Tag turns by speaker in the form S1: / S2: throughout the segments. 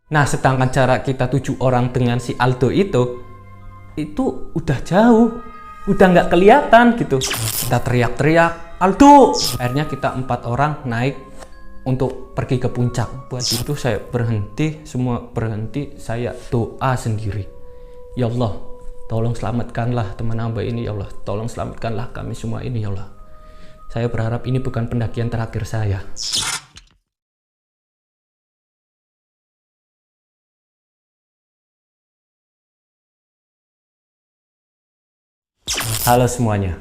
S1: Nah, sedangkan jarak kita 7 orang dengan si Aldo itu udah jauh, udah nggak kelihatan gitu. Kita teriak-teriak, Aldo! Akhirnya kita 4 orang naik untuk pergi ke puncak. Buat itu saya berhenti, semua berhenti, saya doa sendiri. Ya Allah, tolong selamatkanlah teman hamba ini, ya Allah. Tolong selamatkanlah kami semua ini, ya Allah. Saya berharap ini bukan pendakian terakhir saya. Halo semuanya.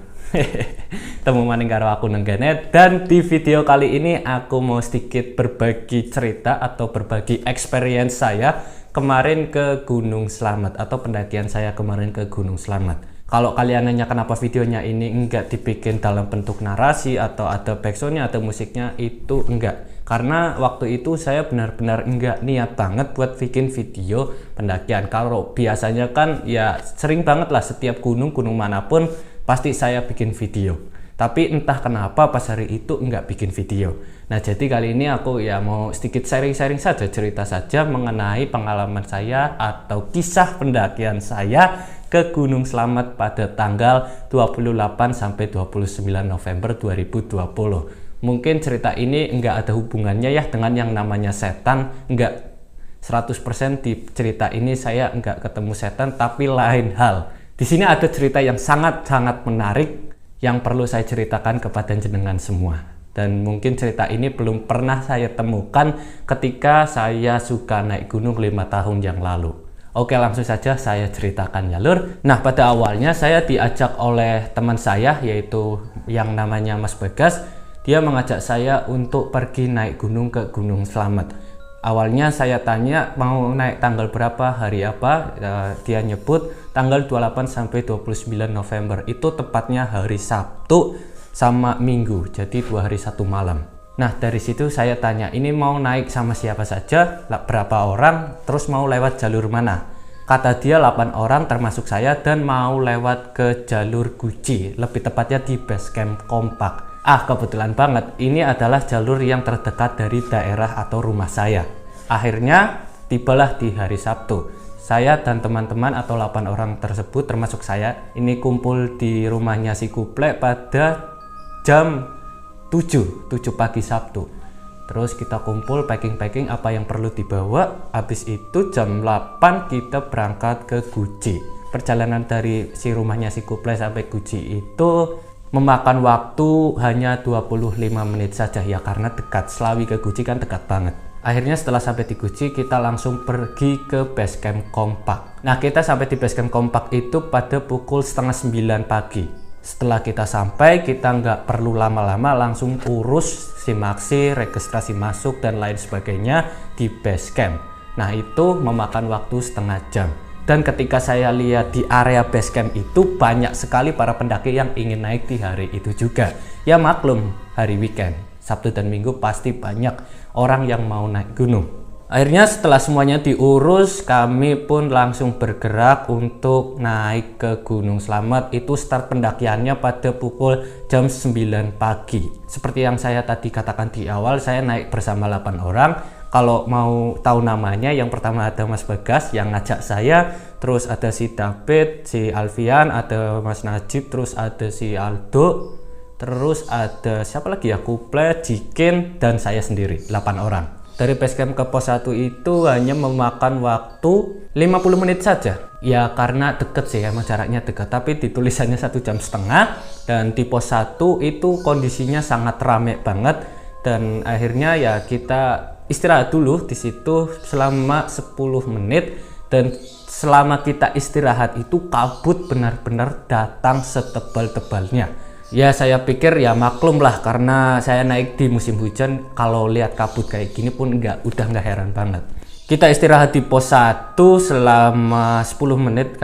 S1: Temu maning karo aku Nengganet, dan di video kali ini aku mau sedikit berbagi cerita atau berbagi experience saya kemarin ke Gunung Slamet atau pendakian saya kemarin ke Gunung Slamet. Kalau kalian nanya kenapa videonya ini enggak dibikin dalam bentuk narasi atau ada backsoundnya atau musiknya, itu enggak. Karena waktu itu saya benar-benar enggak niat banget buat bikin video pendakian. Kalau biasanya kan ya sering banget lah, setiap gunung manapun pasti saya bikin video. Tapi entah kenapa pas hari itu enggak bikin video. Nah, jadi kali ini aku ya mau sedikit sharing-sharing saja, cerita saja mengenai pengalaman saya atau kisah pendakian saya ke Gunung Slamet pada tanggal 28 sampai 29 November 2020. Mungkin cerita ini enggak ada hubungannya ya dengan yang namanya setan, enggak 100% di cerita ini saya enggak ketemu setan, tapi lain hal. Di sini ada cerita yang sangat-sangat menarik yang perlu saya ceritakan kepada jenengan semua. Dan mungkin cerita ini belum pernah saya temukan ketika saya suka naik gunung 5 tahun yang lalu. Oke, langsung saja saya ceritakan ya lur. Nah, pada awalnya saya diajak oleh teman saya yaitu yang namanya Mas Bagas. Dia mengajak saya untuk pergi naik gunung ke Gunung Slamet. Awalnya saya tanya mau naik tanggal berapa, hari apa. Dia nyebut tanggal 28 sampai 29 November. Itu tepatnya hari Sabtu sama Minggu. Jadi 2 hari 1 malam. Nah, dari situ saya tanya, ini mau naik sama siapa saja, berapa orang, terus mau lewat jalur mana? Kata dia 8 orang termasuk saya dan mau lewat ke jalur Guci, lebih tepatnya di base camp Kompak. Kebetulan banget ini adalah jalur yang terdekat dari daerah atau rumah saya. Akhirnya tibalah di hari Sabtu. Saya dan teman-teman atau 8 orang tersebut termasuk saya ini kumpul di rumahnya si Kuple pada jam 7 pagi Sabtu. Terus kita kumpul packing apa yang perlu dibawa. Habis itu jam 8 kita berangkat ke Guci. Perjalanan dari si rumahnya si Kuple sampai Guci itu memakan waktu hanya 25 menit saja ya, karena dekat. Selawi ke Guci kan dekat banget. Akhirnya setelah sampai di Guci kita langsung pergi ke base camp Kompak. Nah, kita sampai di base camp Kompak itu pada pukul setengah 9 pagi. Setelah kita sampai, kita nggak perlu lama-lama, langsung urus simaksi, registrasi masuk dan lain sebagainya di base camp. Nah, itu memakan waktu setengah jam. Dan ketika saya lihat di area base camp itu banyak sekali para pendaki yang ingin naik di hari itu juga. Ya maklum, hari weekend, Sabtu dan Minggu pasti banyak orang yang mau naik gunung. Akhirnya setelah semuanya diurus, kami pun langsung bergerak untuk naik ke Gunung Slamet. Itu start pendakiannya pada pukul jam 9 pagi. Seperti yang saya tadi katakan di awal, saya naik bersama 8 orang. Kalau mau tahu namanya, yang pertama ada Mas Bagas yang ngajak saya, terus ada si David, si Alfian, ada Mas Najib, terus ada si Aldo, terus ada siapa lagi ya, Kuple, Jikin, dan saya sendiri, 8 orang. Dari base camp ke pos 1 itu hanya memakan waktu 50 menit saja. Ya karena deket sih, emang jaraknya dekat, tapi di tulisannya 1,5 jam. Dan di pos 1 itu kondisinya sangat rame banget. Dan akhirnya ya kita istirahat dulu di situ selama 10 menit. Dan selama kita istirahat itu kabut benar-benar datang setebal-tebalnya. Ya saya pikir ya maklum lah, karena saya naik di musim hujan, kalau lihat kabut kayak gini pun udah nggak heran banget. Kita istirahat di pos 1 selama 10 menit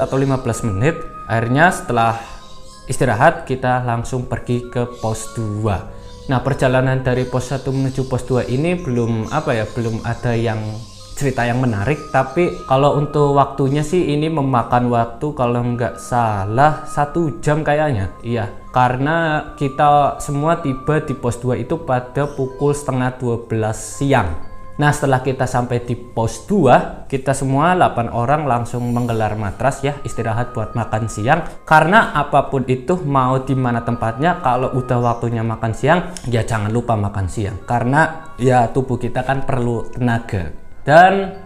S1: atau 15 menit. Akhirnya setelah istirahat kita langsung pergi ke pos 2. Nah, perjalanan dari pos 1 menuju pos 2 ini belum ada yang cerita yang menarik, tapi kalau untuk waktunya sih ini memakan waktu kalau nggak salah 1 jam kayaknya. Iya, karena kita semua tiba di pos 2 itu pada pukul setengah 12 siang. Nah, setelah kita sampai di pos 2, kita semua 8 orang langsung menggelar matras ya, istirahat buat makan siang. Karena apapun itu, mau di mana tempatnya, kalau udah waktunya makan siang, ya jangan lupa makan siang. Karena ya tubuh kita kan perlu tenaga. Dan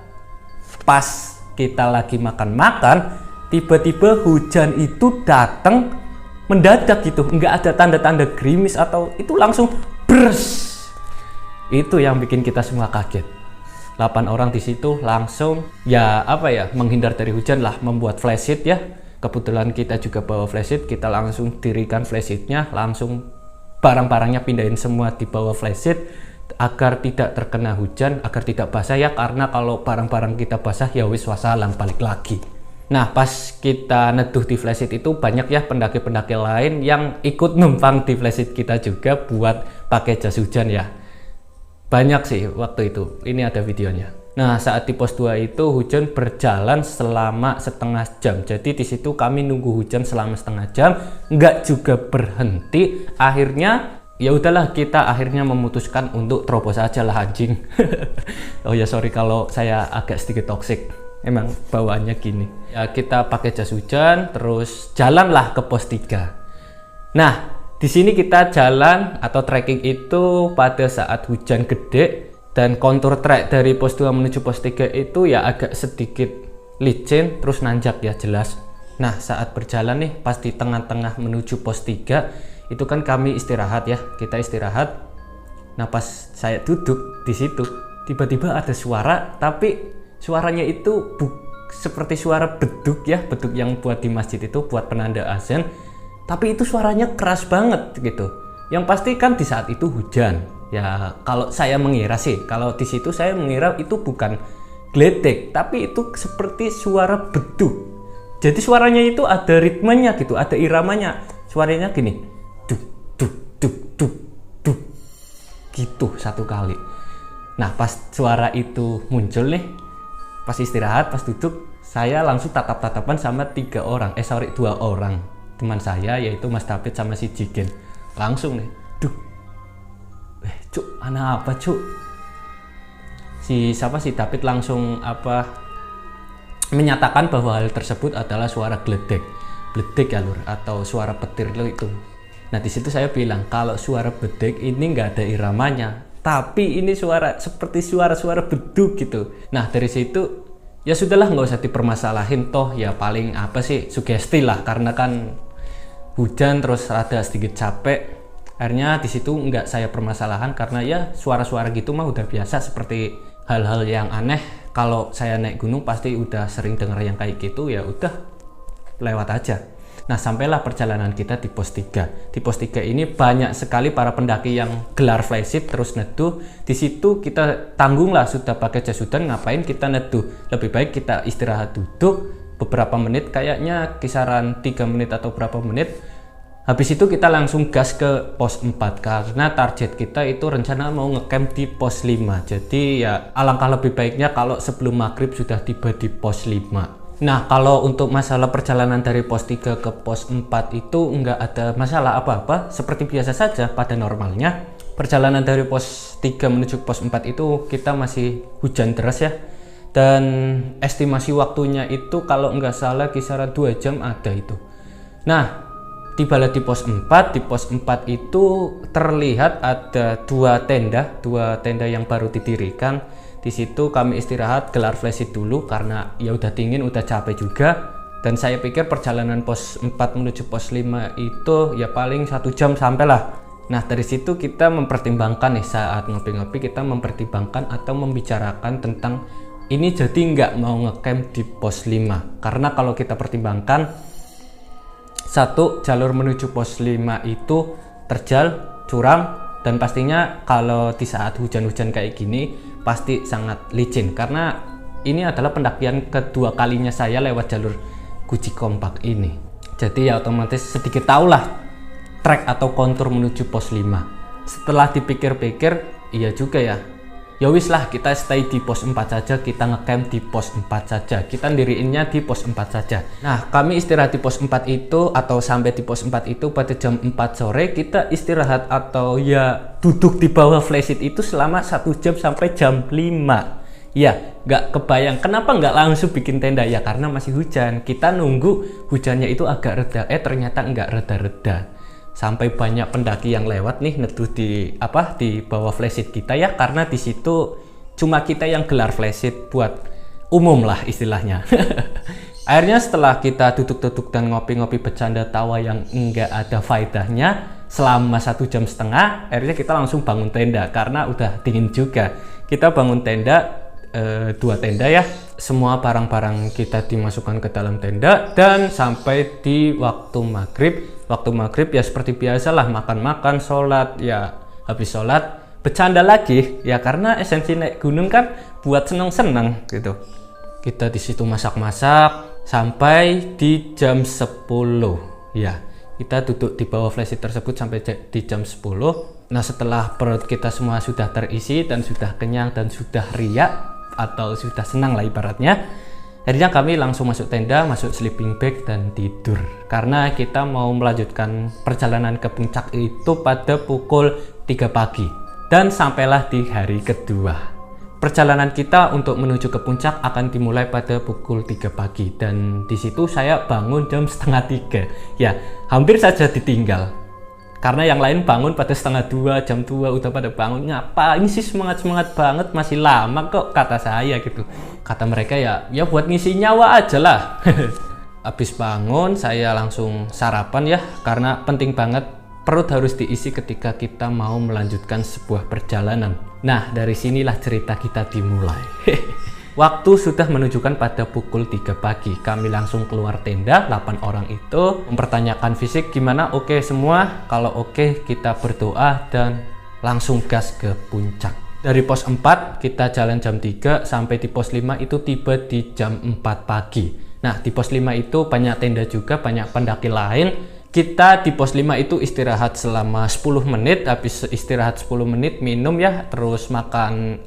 S1: pas kita lagi makan-makan, tiba-tiba hujan itu datang mendadak gitu. Nggak ada tanda-tanda gerimis atau itu langsung bers. Itu yang bikin kita semua kaget. 8 orang di situ langsung menghindar dari hujan lah, membuat flashlight ya. Kebetulan kita juga bawa flashlight, kita langsung dirikan flashlightnya, langsung barang-barangnya pindahin semua di bawah flashlight agar tidak terkena hujan, agar tidak basah ya, karena kalau barang-barang kita basah ya wis wassalam, balik lagi. Nah, pas kita neduh di flashlight itu banyak ya pendaki-pendaki lain yang ikut numpang di flashlight kita juga buat pakai jas hujan ya. Banyak sih waktu itu, ini ada videonya. Nah, saat di pos 2 itu hujan berjalan selama setengah jam. Jadi di situ kami nunggu hujan selama setengah jam, nggak juga berhenti. Akhirnya ya udahlah, kita akhirnya memutuskan untuk terobos aja lah anjing. Oh ya sorry kalau saya agak sedikit toksik. Emang bawaannya gini. Ya kita pakai jas hujan, terus jalanlah ke pos 3. Nah, di sini kita jalan atau trekking itu pada saat hujan gede, dan kontur trek dari pos 2 menuju pos 3 itu ya agak sedikit licin terus nanjak ya jelas. Nah, saat berjalan nih pas di tengah-tengah menuju pos 3 itu kan kami istirahat ya, kita istirahat. Nah, pas saya duduk di situ tiba-tiba ada suara, tapi suaranya itu seperti suara beduk ya, beduk yang buat di masjid itu buat penanda azan. Tapi itu suaranya keras banget gitu. Yang pasti kan di saat itu hujan. Ya kalau saya mengira sih, kalau di situ saya mengira itu bukan gledek, tapi itu seperti suara beduk. Jadi suaranya itu ada ritmenya gitu, ada iramanya. Suaranya gini, duk duk duk duk duk, gitu satu kali. Nah, pas suara itu muncul nih, pas istirahat, pas duduk, saya langsung tatap-tatapan sama 2 orang teman saya, yaitu Mas David sama si Jigen. Langsung nih, duh, cuk, anak apa cuk? Si David langsung menyatakan bahwa hal tersebut adalah suara gledek ya lur, atau suara petir lo itu. Nah, di situ saya bilang kalau suara bedek ini nggak ada iramanya, tapi ini suara seperti suara beduk gitu. Nah, dari situ ya sudahlah, nggak usah dipermasalahin, toh ya paling apa sih, sugesti lah, karena kan hujan terus rada sedikit capek. Akhirnya di situ nggak saya permasalahan, karena ya suara-suara gitu mah udah biasa, seperti hal-hal yang aneh. Kalau saya naik gunung pasti udah sering dengar yang kayak gitu, ya udah lewat aja. Nah, sampailah perjalanan kita di pos 3. Di pos 3 ini banyak sekali para pendaki yang gelar flysheet terus neduh. Di situ kita tanggung lah, sudah pakai jas hujan, ngapain kita neduh? Lebih baik kita istirahat duduk beberapa menit, kayaknya kisaran 3 menit atau berapa menit. Habis itu kita langsung gas ke pos 4, karena target kita itu rencana mau ngecamp di pos 5. Jadi ya alangkah lebih baiknya kalau sebelum maghrib sudah tiba di pos 5. Nah, kalau untuk masalah perjalanan dari pos 3 ke pos 4 itu nggak ada masalah apa-apa, seperti biasa saja pada normalnya. Perjalanan dari pos 3 menuju pos 4 itu kita masih hujan deras ya, dan estimasi waktunya itu kalau nggak salah kisaran 2 jam ada itu. Nah, tibalah di pos 4. Di pos 4 itu terlihat ada 2 tenda yang baru didirikan. Di situ kami istirahat, gelar flashlight dulu karena ya udah dingin, udah capek juga. Dan saya pikir perjalanan pos 4 menuju pos 5 itu ya paling 1 jam sampai lah. Nah, dari situ kita mempertimbangkan nih, saat ngopi-ngopi kita mempertimbangkan atau membicarakan tentang ini jadi nggak mau ngecamp di pos 5. Karena kalau kita pertimbangkan, satu, jalur menuju pos 5 itu terjal, curam, dan pastinya kalau di saat hujan-hujan kayak gini pasti sangat licin, karena ini adalah pendakian kedua kalinya saya lewat jalur Guci Kompak ini. Jadi ya otomatis sedikit tahulah trek atau kontur menuju pos 5. Setelah dipikir-pikir, iya juga ya. ya wis lah, kita stay di pos 4 saja, kita ngecamp di pos 4 saja, kita ndiriinnya di pos 4 saja. Nah, kami istirahat di pos 4 itu atau sampai di pos 4 itu pada jam 4 sore. Kita istirahat atau ya duduk di bawah flysheet itu selama 1 jam sampai jam 5. Ya, nggak kebayang kenapa nggak langsung bikin tenda ya, karena masih hujan. Kita nunggu hujannya itu agak reda, ternyata nggak reda-reda. Sampai banyak pendaki yang lewat nih neduh di bawah flysheet kita ya, karena di situ cuma kita yang gelar flysheet buat umum lah istilahnya. Akhirnya setelah kita duduk-duduk dan ngopi-ngopi bercanda tawa yang enggak ada faedahnya selama 1,5 jam, akhirnya kita langsung bangun tenda karena udah dingin juga. Kita bangun tenda, 2 tenda ya, semua barang-barang kita dimasukkan ke dalam tenda, dan sampai di waktu maghrib ya seperti biasa lah, makan-makan, sholat ya, habis sholat bercanda lagi ya, karena esensi naik gunung kan buat seneng-seneng gitu. Kita di situ masak-masak sampai di jam 10 ya, kita duduk di bawah flysheet tersebut sampai di jam 10. Nah, setelah perut kita semua sudah terisi dan sudah kenyang dan sudah riak atau sudah senang lah ibaratnya, akhirnya kami langsung masuk tenda, masuk sleeping bag dan tidur, karena kita mau melanjutkan perjalanan ke puncak itu pada pukul 3 pagi, dan sampailah di hari kedua. Perjalanan kita untuk menuju ke puncak akan dimulai pada pukul 3 pagi, dan di situ saya bangun jam 2:30 ya, hampir saja ditinggal. Karena yang lain bangun pada 1:30, jam 2 udah pada bangun. Ngapain sih semangat-semangat banget, masih lama kok, kata saya gitu. Kata mereka ya buat ngisi nyawa aja lah. Habis bangun saya langsung sarapan ya, karena penting banget perut harus diisi ketika kita mau melanjutkan sebuah perjalanan. Nah, dari sinilah cerita kita dimulai. Waktu sudah menunjukkan pada pukul 3 pagi. Kami langsung keluar tenda, 8 orang itu mempertanyakan fisik gimana, oke semua. Kalau oke, kita berdoa dan langsung gas ke puncak. Dari pos 4 kita jalan jam 3 sampai di pos 5 itu tiba di jam 4 pagi. Nah, di pos 5 itu banyak tenda juga, banyak pendaki lain. Kita di pos 5 itu istirahat selama 10 menit, habis istirahat 10 menit minum ya, terus makan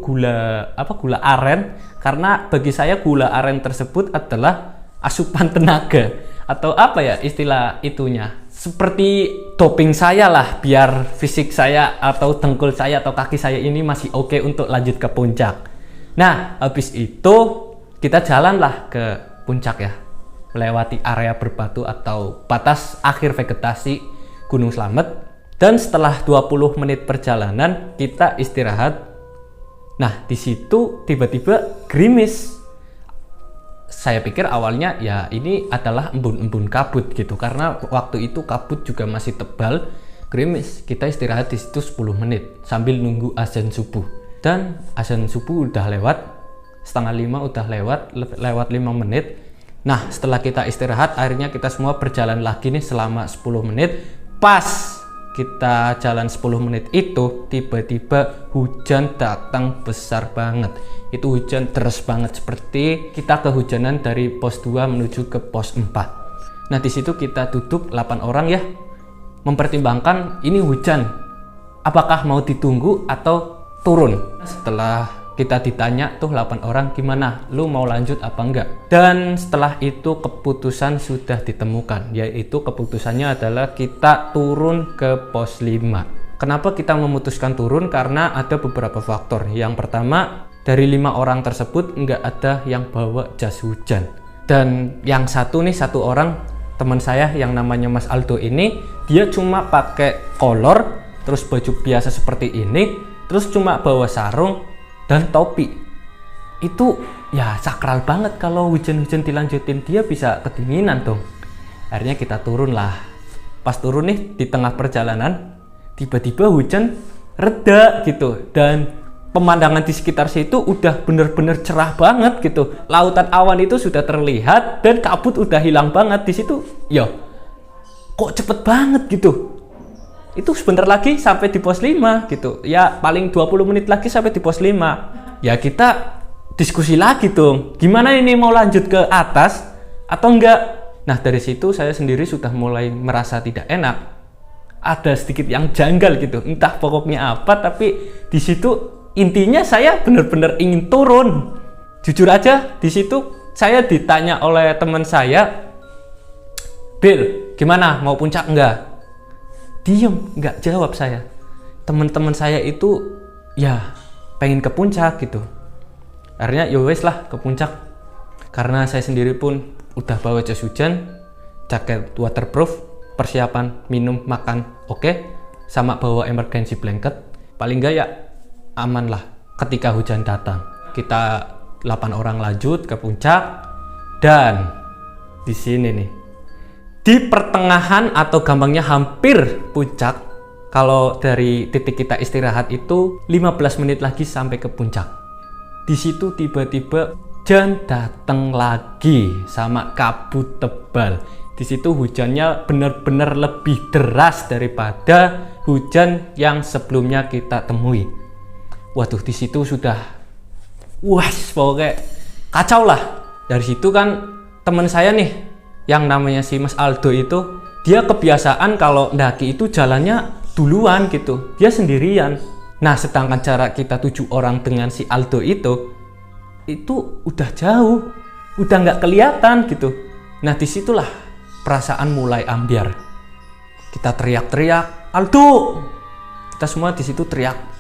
S1: gula aren, karena bagi saya gula aren tersebut adalah asupan tenaga, atau istilah itunya, seperti doping saya lah, biar fisik saya atau dengkul saya atau kaki saya ini masih oke untuk lanjut ke puncak. Nah, habis itu kita jalanlah ke puncak ya, melewati area berbatu atau batas akhir vegetasi Gunung Slamet, dan setelah 20 menit perjalanan kita istirahat. Nah, di situ tiba-tiba gerimis. Saya pikir awalnya ya ini adalah embun-embun kabut gitu, karena waktu itu kabut juga masih tebal. Gerimis. Kita istirahat di situ 10 menit sambil nunggu azan subuh, dan azan subuh udah lewat, 4:30 udah lewat 5 menit. Nah, setelah kita istirahat, akhirnya kita semua berjalan lagi nih selama 10 menit. Pas kita jalan 10 menit itu, tiba-tiba hujan datang besar banget. Itu hujan deras banget, seperti kita kehujanan dari pos 2 menuju ke pos 4. Nah, di situ kita duduk 8 orang ya, mempertimbangkan ini hujan, apakah mau ditunggu atau turun. Setelah kita ditanya tuh 8 orang, gimana, lu mau lanjut apa enggak? Dan setelah itu keputusan sudah ditemukan, yaitu keputusannya adalah kita turun ke pos 5. Kenapa kita memutuskan turun? Karena ada beberapa faktor. Yang pertama, dari 5 orang tersebut enggak ada yang bawa jas hujan. Dan yang satu orang teman saya yang namanya Mas Aldo ini, dia cuma pakai kolor, terus baju biasa seperti ini, terus cuma bawa sarung dan topi. Itu ya sakral banget, kalau hujan-hujan dilanjutin dia bisa kedinginan dong. Akhirnya kita turun lah. Pas turun nih di tengah perjalanan, tiba-tiba hujan reda gitu, dan pemandangan di sekitar situ udah bener-bener cerah banget gitu. Lautan awan itu sudah terlihat dan kabut udah hilang banget di situ. Ya, kok cepet banget gitu. Itu sebentar lagi sampai di pos 5 gitu. Ya paling 20 menit lagi sampai di pos 5. Ya kita diskusi lagi dong, gimana ini, mau lanjut ke atas atau enggak. Nah, dari situ saya sendiri sudah mulai merasa tidak enak. Ada sedikit yang janggal gitu, entah pokoknya apa, tapi di situ intinya saya benar-benar ingin turun. Jujur aja, di situ saya ditanya oleh teman saya, Bill, gimana, mau puncak enggak? Diem, enggak jawab saya. Teman-teman saya itu ya pengen ke puncak gitu. Akhirnya ya wes lah ke puncak. Karena saya sendiri pun udah bawa jas hujan, jaket waterproof, persiapan minum, makan, oke, sama bawa emergency blanket. Paling enggak ya aman lah ketika hujan datang. Kita 8 orang lanjut ke puncak, dan di sini nih, di pertengahan atau gampangnya hampir puncak. Kalau dari titik kita istirahat itu 15 menit lagi sampai ke puncak. Di situ tiba-tiba hujan datang lagi sama kabut tebal. Di situ hujannya benar-benar lebih deras daripada hujan yang sebelumnya kita temui. Waduh, di situ sudah pokoknya kacau lah. Dari situ kan teman saya nih yang namanya si Mas Aldo itu, dia kebiasaan kalau ndaki itu jalannya duluan gitu, dia sendirian. Nah, sedangkan jarak kita 7 orang dengan si Aldo itu udah jauh, udah nggak kelihatan gitu. Nah, disitulah perasaan mulai ambiar. Kita teriak-teriak, Aldo! Kita semua di situ teriak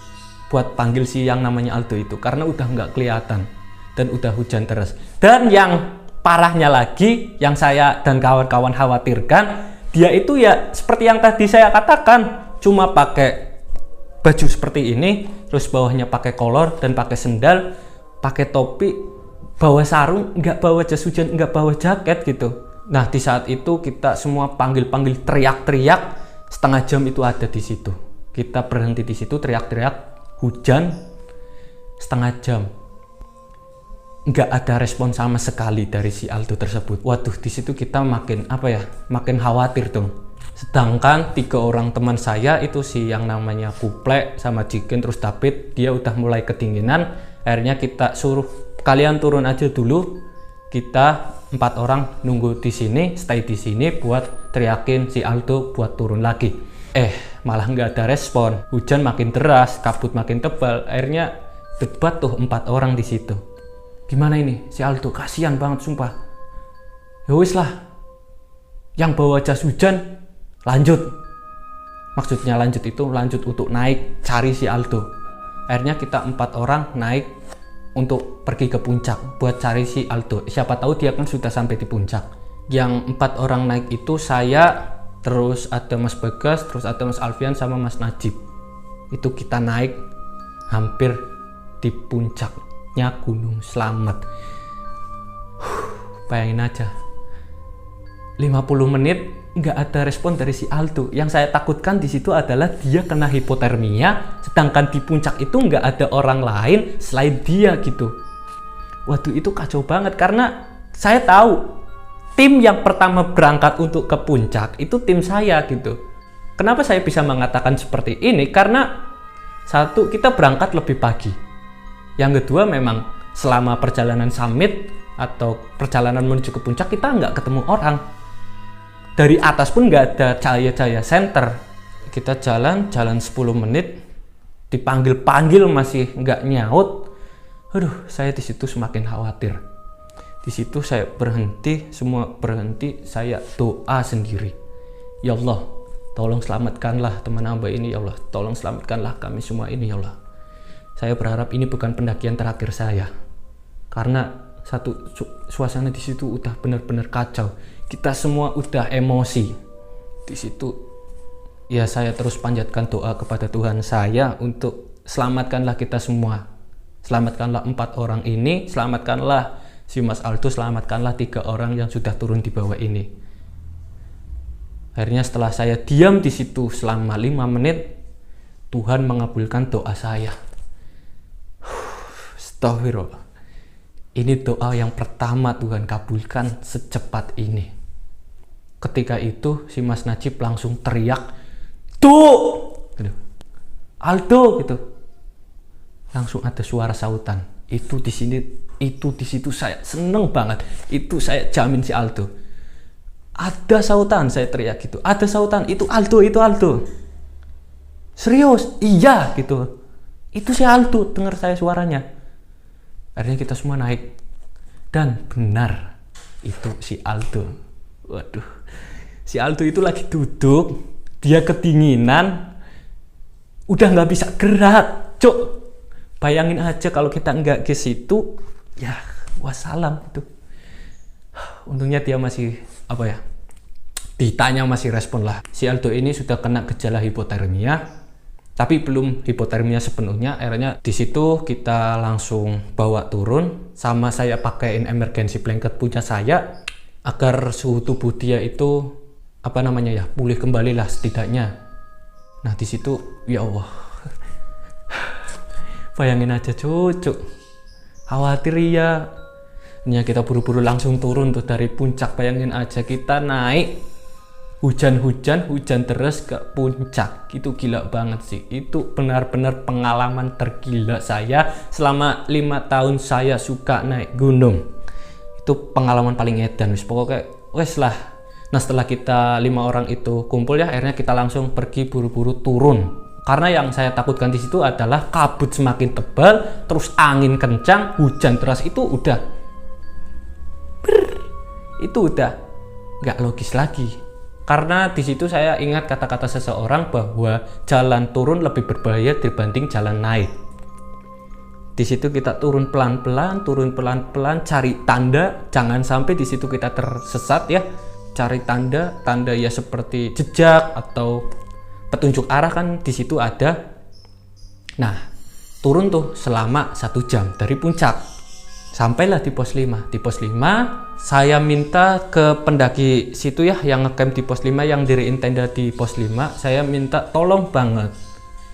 S1: buat panggil si yang namanya Aldo itu, karena udah nggak kelihatan dan udah hujan deras. Dan yang parahnya lagi, yang saya dan kawan-kawan khawatirkan, dia itu ya seperti yang tadi saya katakan, cuma pakai baju seperti ini, terus bawahnya pakai kolor dan pakai sendal, pakai topi, bawa sarung, nggak bawa jas hujan, nggak bawa jaket gitu. Nah, di saat itu kita semua panggil-panggil, teriak-teriak, setengah jam itu ada di situ. Kita berhenti di situ teriak-teriak, hujan setengah jam. Nggak ada respon sama sekali dari si Aldo tersebut. Waduh, di situ kita makin makin khawatir dong. Sedangkan 3 orang teman saya itu, si yang namanya Kuplek sama Jigen terus David, dia udah mulai kedinginan. Akhirnya kita suruh, kalian turun aja dulu, kita 4 orang nunggu di sini, stay di sini buat teriakin si Aldo buat turun lagi. Malah nggak ada respon. Hujan makin deras, kabut makin tebal. Akhirnya debat tuh 4 orang di situ. Gimana ini si Aldo, kasihan banget sumpah. Ya wis lah, yang bawa jas hujan lanjut. Maksudnya lanjut itu lanjut untuk naik cari si Aldo. Akhirnya kita 4 orang naik untuk pergi ke puncak buat cari si Aldo. Siapa tahu dia kan sudah sampai di puncak. Yang 4 orang naik itu saya, terus ada Mas Bagas, terus ada Mas Alfian sama Mas Najib. Itu kita naik hampir di puncaknya Gunung Slamet. Bayangin aja, 50 menit nggak ada respon dari si Aldo. Yang saya takutkan di situ adalah dia kena hipotermia, sedangkan di puncak itu nggak ada orang lain selain dia gitu. Waduh, itu kacau banget, karena saya tahu tim yang pertama berangkat untuk ke puncak itu tim saya gitu. Kenapa saya bisa mengatakan seperti ini? Karena satu, kita berangkat lebih pagi. Yang kedua, memang selama perjalanan summit atau perjalanan menuju ke puncak kita nggak ketemu orang. Dari atas pun nggak ada cahaya-cahaya senter. Kita jalan 10 menit, dipanggil-panggil masih nggak nyaut. Aduh, saya di situ semakin khawatir. Di situ saya berhenti, semua berhenti, saya doa sendiri. Ya Allah, tolong selamatkanlah teman hamba ini, ya Allah. Tolong selamatkanlah kami semua ini, ya Allah. Saya berharap ini bukan pendakian terakhir saya. Karena suasana di situ udah benar-benar kacau. Kita semua udah emosi. Di situ ya saya terus panjatkan doa kepada Tuhan saya untuk selamatkanlah kita semua. Selamatkanlah 4 orang ini, selamatkanlah si Mas Aldo, selamatkanlah 3 orang yang sudah turun di bawah ini. Akhirnya setelah saya diam di situ selama 5 menit, Tuhan mengabulkan doa saya. Astagfirullah. Ini doa yang pertama Tuhan kabulkan secepat ini. Ketika itu si Mas Najib langsung teriak, "Tuh!" gitu. "Aldo!" gitu. Langsung ada suara sautan. Itu di situ saya seneng banget. Itu saya jamin si Aldo. Ada sautan, saya teriak gitu. Ada sautan, itu Aldo, itu Aldo. Serius? Iya gitu. Itu si Aldo, dengar saya suaranya. Akhirnya kita semua naik. Dan benar, itu si Aldo. Waduh, si Aldo itu lagi duduk, dia kedinginan, udah nggak bisa gerak, Cuk. Bayangin aja kalau kita nggak ke situ, ya wassalam itu. Untungnya dia masih, ditanya masih respon lah. Si Aldo ini sudah kena gejala hipotermia, tapi belum hipotermia sepenuhnya. Akhirnya di situ kita langsung bawa turun, sama saya pakaiin emergency blanket punya saya agar suhu tubuh dia itu pulih kembali lah setidaknya. Nah di situ ya Allah, bayangin aja cucu, khawatir ya. Ini kita buru-buru langsung turun tuh dari puncak. Bayangin aja kita naik hujan terus ke puncak. Itu gila banget sih. Itu benar-benar pengalaman tergila saya selama 5 tahun saya suka naik gunung. Itu pengalaman paling edan pokoknya wes lah. Nah setelah kita 5 orang itu kumpul ya, akhirnya kita langsung pergi buru-buru turun. Karena yang saya takutkan di situ adalah kabut semakin tebal, terus angin kencang, hujan deras. Itu udah nggak logis lagi. Karena di situ saya ingat kata-kata seseorang bahwa jalan turun lebih berbahaya dibanding jalan naik. Di situ kita turun pelan-pelan, cari tanda, jangan sampai di situ kita tersesat ya. Cari tanda ya seperti jejak atau petunjuk arah kan di situ ada. Nah, turun tuh selama 1 jam dari puncak. Sampailah di pos 5. Di pos 5 saya minta ke pendaki situ ya yang ngecamp di pos 5, yang diriin tenda di pos 5. Saya minta tolong banget,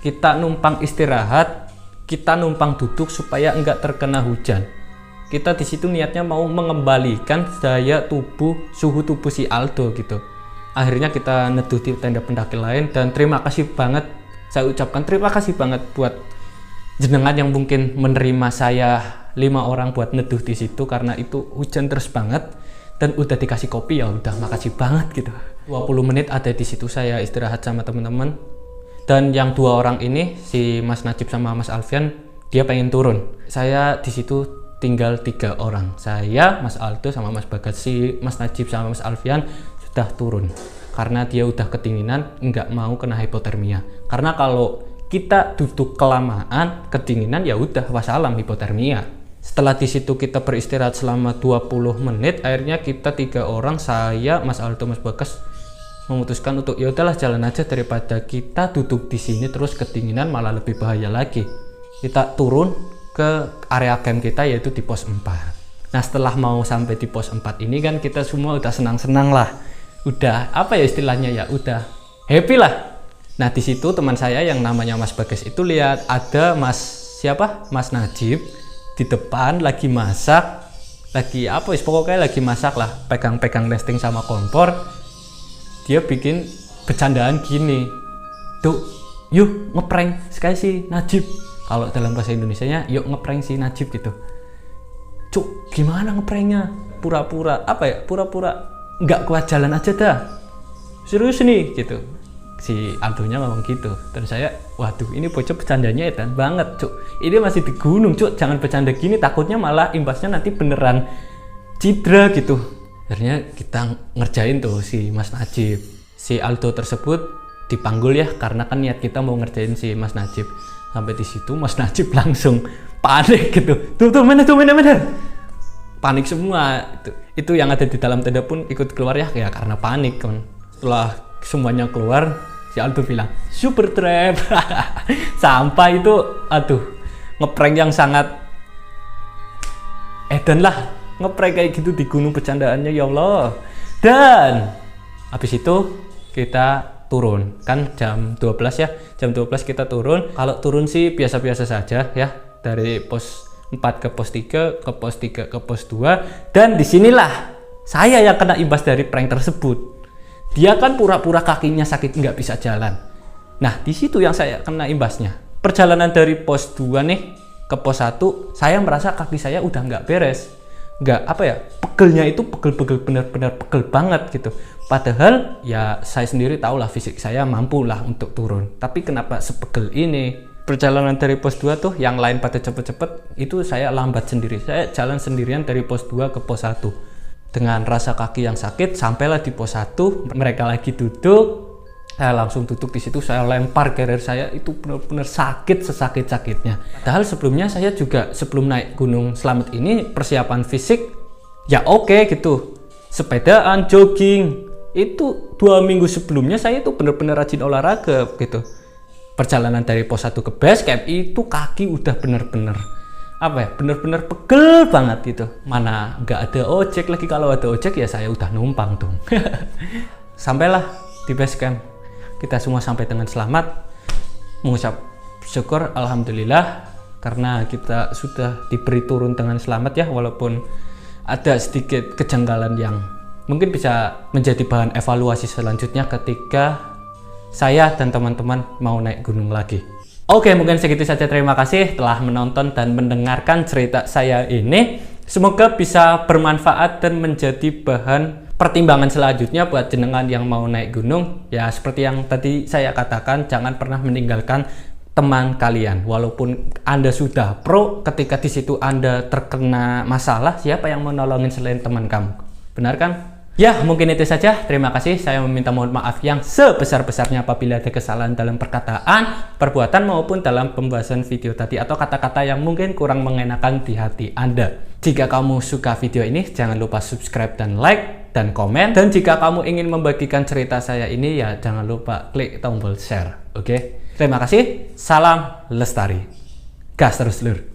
S1: kita numpang istirahat, kita numpang duduk supaya enggak terkena hujan. Kita di situ niatnya mau mengembalikan daya tubuh, suhu tubuh si Aldo gitu. Akhirnya kita neduh di tenda pendaki lain, dan terima kasih banget, saya ucapkan terima kasih banget buat jenengan yang mungkin menerima saya 5 orang buat neduh di situ, karena itu hujan terus banget dan udah dikasih kopi ya udah makasih banget gitu. 20 menit ada di situ saya istirahat sama teman-teman, dan yang 2 orang ini si Mas Najib sama Mas Alfian dia pengen turun. Saya di situ tinggal 3 orang, saya, Mas Aldo sama Mas Bagas. Si Mas Najib sama Mas Alfian sudah turun karena dia udah kedinginan, nggak mau kena hipotermia. Karena kalau kita duduk kelamaan kedinginan ya udah wassalam hipotermia. Setelah di situ kita beristirahat selama 20 menit, akhirnya kita 3 orang, saya, Mas Aldo, Mas Bagas, memutuskan untuk ya udahlah jalan aja daripada kita duduk di sini terus kedinginan malah lebih bahaya lagi. Kita turun ke area camp kita yaitu di pos 4. Nah setelah mau sampai di pos 4 ini kan kita semua udah senang-senang lah. Udah istilahnya ya udah happy lah. Nah di situ teman saya yang namanya Mas Bagas itu lihat ada Mas Najib di depan lagi masak, pokoknya lagi masak lah, pegang-pegang nesting sama kompor. Dia bikin bercandaan gini, tuh yuk ngeprank sekali si Najib. Kalau dalam bahasa Indonesianya yuk ngeprank si Najib gitu. Cuk, gimana ngepranknya? Pura-pura nggak kuat jalan aja dah, serius nih gitu. Si Aldonya ngomong gitu, dan saya waduh ini bocah bercandanya edan banget cuk, ini masih di gunung cuk, jangan bercanda gini, takutnya malah imbasnya nanti beneran cedera gitu. Akhirnya kita ngerjain tuh si Mas Najib. Si Aldo tersebut dipanggul ya, karena kan niat kita mau ngerjain si Mas Najib. Sampai di situ Mas Najib langsung panik gitu, tuh mana panik semua. Itu yang ada di dalam tenda pun ikut keluar ya karena panik kan. Setelah semuanya keluar, si Aldo bilang super trap. Sampai itu ngeprank yang sangat edan lah, ngeprank kayak gitu di gunung, bercandaannya ya Allah. Dan habis itu kita turun kan jam 12 ya, jam 12 kita turun. Kalau turun sih biasa-biasa saja ya, dari pos 4 ke pos 3, ke pos 3 ke pos 2. Dan disinilah saya yang kena imbas dari prank tersebut. Dia kan pura-pura kakinya sakit nggak bisa jalan. Nah di situ yang saya kena imbasnya. Perjalanan dari pos 2 nih ke pos 1, saya merasa kaki saya udah nggak beres. Pegelnya itu pegel benar-benar pegel banget gitu. Padahal ya saya sendiri tahu lah fisik saya mampu lah untuk turun. Tapi kenapa sepegel ini? perjalanan dari pos 2 tuh yang lain pada cepet-cepet, itu saya lambat sendiri. Saya jalan sendirian dari pos 2 ke pos 1 dengan rasa kaki yang sakit. Sampailah di pos 1, mereka lagi duduk, saya langsung duduk di situ, saya lempar carrier saya, itu benar-benar sakit sesakit-sakitnya. Padahal sebelumnya saya juga sebelum naik Gunung Slamet ini persiapan fisik ya oke gitu, sepedaan, jogging. Itu 2 minggu sebelumnya saya itu benar-benar rajin olahraga gitu. Perjalanan dari pos 1 ke base camp itu kaki udah benar-benar benar-benar pegel banget gitu. Mana nggak ada ojek lagi, kalau ada ojek ya saya udah numpang dong. Sampailah di base camp, kita semua sampai dengan selamat, mengucap syukur alhamdulillah karena kita sudah diberi turun dengan selamat ya, walaupun ada sedikit kejanggalan yang mungkin bisa menjadi bahan evaluasi selanjutnya ketika saya dan teman-teman mau naik gunung lagi. Oke, mungkin segitu saja. Terima kasih telah menonton dan mendengarkan cerita saya ini. Semoga bisa bermanfaat dan menjadi bahan pertimbangan selanjutnya buat jenengan yang mau naik gunung. Ya, seperti yang tadi saya katakan, jangan pernah meninggalkan teman kalian. Walaupun Anda sudah pro, ketika di situ Anda terkena masalah, siapa yang mau nolongin selain teman kamu? Benar kan? Ya, mungkin itu saja. Terima kasih. Saya meminta mohon maaf yang sebesar-besarnya apabila ada kesalahan dalam perkataan, perbuatan, maupun dalam pembahasan video tadi atau kata-kata yang mungkin kurang mengenakan di hati Anda. Jika kamu suka video ini, jangan lupa subscribe dan like dan komen. Dan jika kamu ingin membagikan cerita saya ini, ya jangan lupa klik tombol share. Oke? Terima kasih. Salam lestari. Gas terus, lur.